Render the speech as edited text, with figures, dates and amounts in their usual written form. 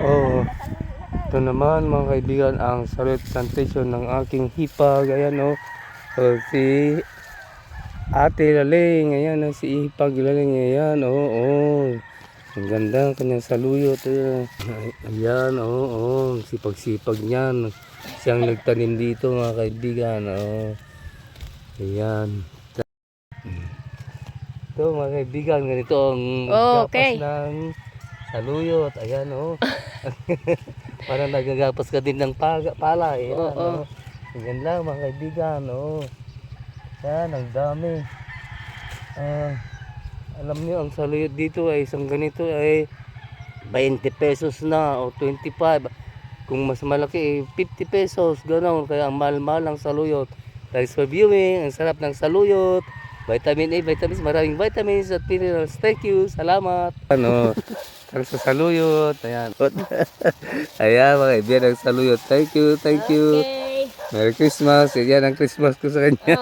Oh, ito naman mga kaibigan ang saluyot plantation ng aking hipag. Ayan oh. Oh, si Ate Laling. Ayan oh, si Hipag Laling. Ayan oh, oh. Ang ganda ng kanyang saluyot. Ayan oh, oh. Sipag-sipag niyan. Siyang nagtanim dito mga kaibigan. Oh. Ayan. Ito mga kaibigan, ganito ang gapas ng saluyot. Ayan oh. Parang nagagapas ka din ng pala. Ayan oh. Ganyan lang mga kaibigan oh. Ayan, ang dami. Alam niyo ang saluyot dito ay isang ganito ay 20 pesos na o 25. Kung mas malaki 50 pesos, ganoon. Kaya ang mahal-mahal ang saluyot. Thanks for viewing. Ang sarap ng saluyot. Vitamin A, vitamins, maraming vitamins at minerals. Thank you. Salamat. Ano, thanks sa saluyot. Ayan. Ayan mga kaibigan ang saluyot. Thank you, thank you. Okay. Merry Christmas. Yan ang Christmas ko sa kanya.